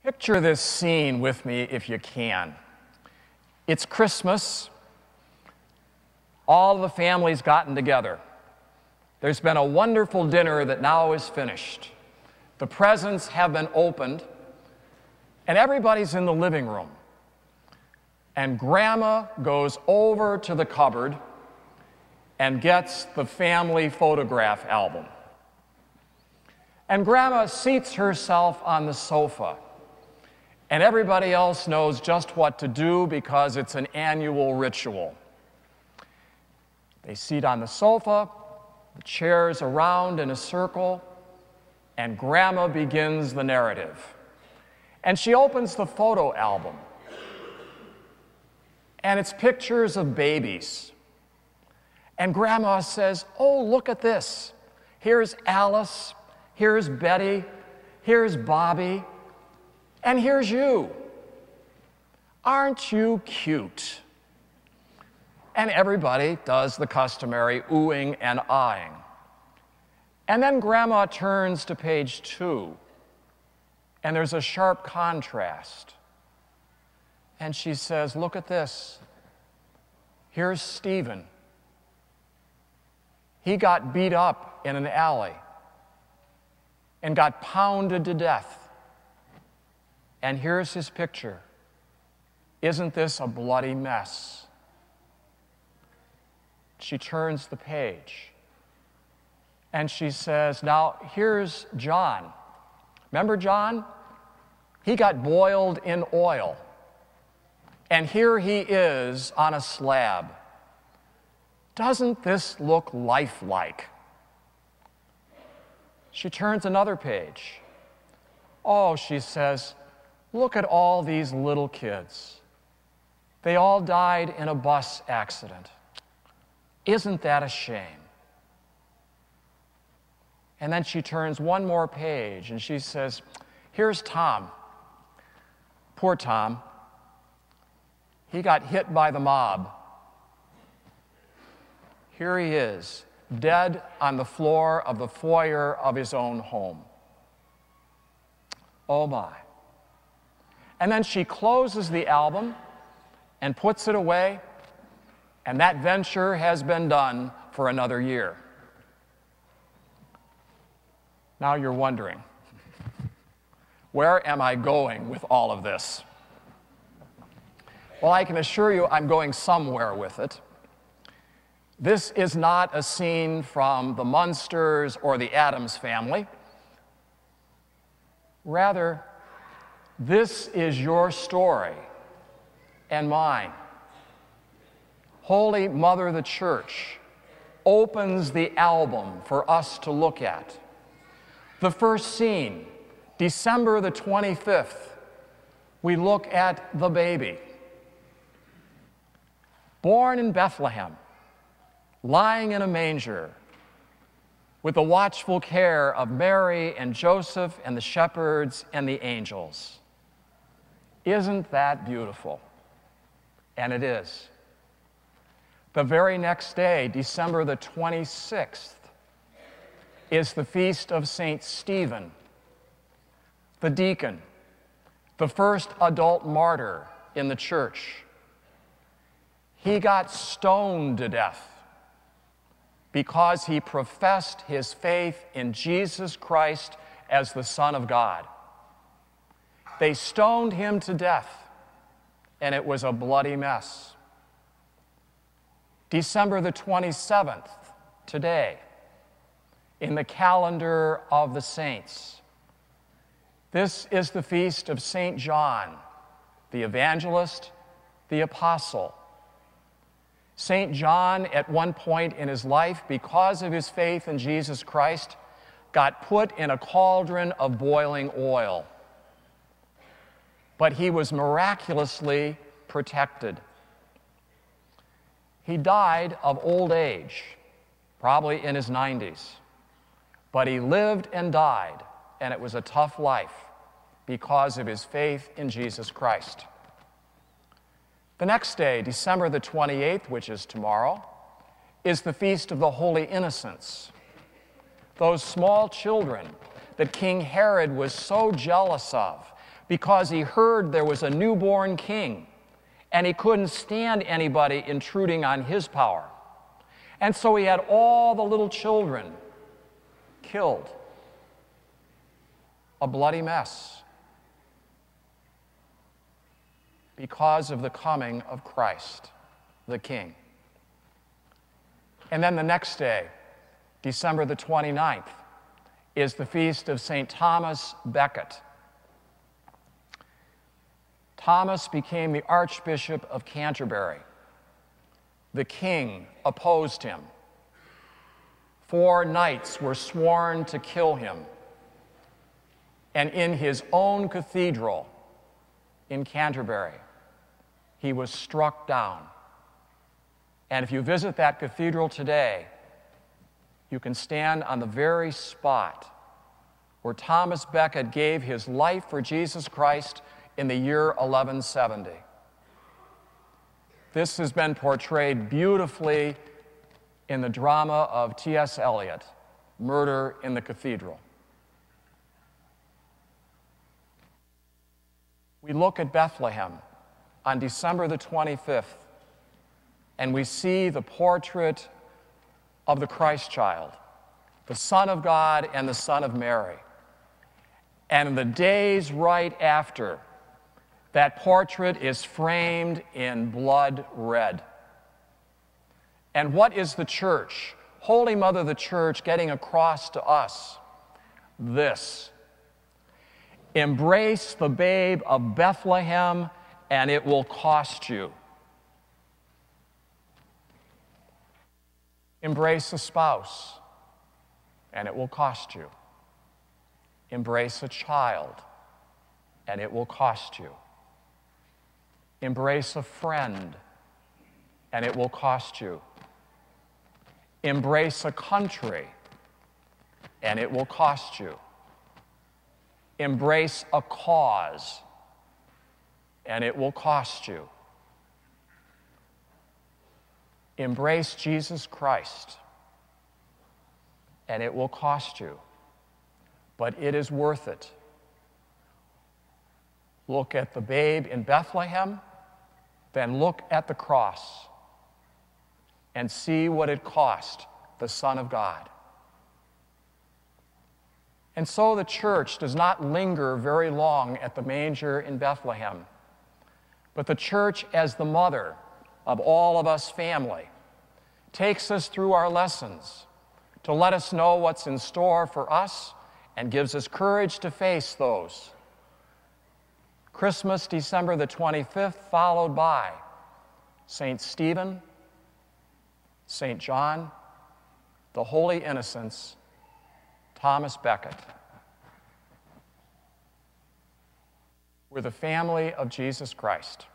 Picture this scene with me if you can. It's Christmas. All the family's gotten together. There's been a wonderful dinner that now is finished. The presents have been opened, and everybody's in the living room. And Grandma goes over to the cupboard and gets the family photograph album. And Grandma seats herself on the sofa. And everybody else knows just what to do because it's an annual ritual. They seat on the sofa, the chairs around in a circle, and Grandma begins the narrative. And she opens the photo album. And it's pictures of babies. And Grandma says, "Oh, look at this. Here's Alice, here's Betty, here's Bobby, and here's you. Aren't you cute?" And everybody does the customary oohing and eyeing. And then Grandma turns to page 2, and there's a sharp contrast. And she says, "Look at this. Here's Stephen. He got beat up in an alley and got pounded to death. And here's his picture. Isn't this a bloody mess?" She turns the page and she says, "Now here's John. Remember John? He got boiled in oil. And here he is on a slab. Doesn't this look lifelike?" She turns another page. "Oh," she says, "look at all these little kids. They all died in a bus accident. Isn't that a shame?" And then she turns one more page and she says, "Here's Tom. Poor Tom. He got hit by the mob. Here he is, dead on the floor of the foyer of his own home. Oh my." And then she closes the album and puts it away, and that venture has been done for another year. Now you're wondering, where am I going with all of this? Well, I can assure you I'm going somewhere with it. This is not a scene from the Munsters or the Addams Family. Rather, this is your story and mine. Holy Mother the Church opens the album for us to look at. The first scene, December the 25th, we look at the baby. Born in Bethlehem, lying in a manger, with the watchful care of Mary and Joseph and the shepherds and the angels. Isn't that beautiful? And it is. The very next day, December the 26th, is the feast of St. Stephen, the deacon, the first adult martyr in the church. He got stoned to death because he professed his faith in Jesus Christ as the Son of God. They stoned him to death, and it was a bloody mess. December the 27th, today, in the calendar of the saints, this is the feast of St. John, the evangelist, the apostle. St. John, at one point in his life, because of his faith in Jesus Christ, got put in a cauldron of boiling oil. But he was miraculously protected. He died of old age, probably in his 90s. But he lived and died, and it was a tough life because of his faith in Jesus Christ. The next day, December the 28th, which is tomorrow, is the Feast of the Holy Innocents. Those small children that King Herod was so jealous of because he heard there was a newborn king, and he couldn't stand anybody intruding on his power. And so he had all the little children killed. A bloody mess because of the coming of Christ, the King. And then the next day, December the 29th, is the feast of St. Thomas Becket. Thomas became the Archbishop of Canterbury. The king opposed him. 4 knights were sworn to kill him. And in his own cathedral in Canterbury, he was struck down. And if you visit that cathedral today, you can stand on the very spot where Thomas Becket gave his life for Jesus Christ in the year 1170. This has been portrayed beautifully in the drama of T.S. Eliot, Murder in the Cathedral. We look at Bethlehem on December the 25th, and we see the portrait of the Christ child, the Son of God and the Son of Mary. And in the days right after, that portrait is framed in blood red. And what is the church, Holy Mother the Church, getting across to us? This: embrace the babe of Bethlehem, and it will cost you. Embrace a spouse, and it will cost you. Embrace a child, and it will cost you. Embrace a friend, and it will cost you. Embrace a country, and it will cost you. Embrace a cause, and it will cost you. Embrace Jesus Christ, and it will cost you, but it is worth it. Look at the babe in Bethlehem, then look at the cross and see what it cost the Son of God. And so the church does not linger very long at the manger in Bethlehem, but the church, as the mother of all of us family, takes us through our lessons to let us know what's in store for us and gives us courage to face those. Christmas, December the 25th, followed by St. Stephen, St. John, the Holy Innocents, Thomas Becket. We're the family of Jesus Christ.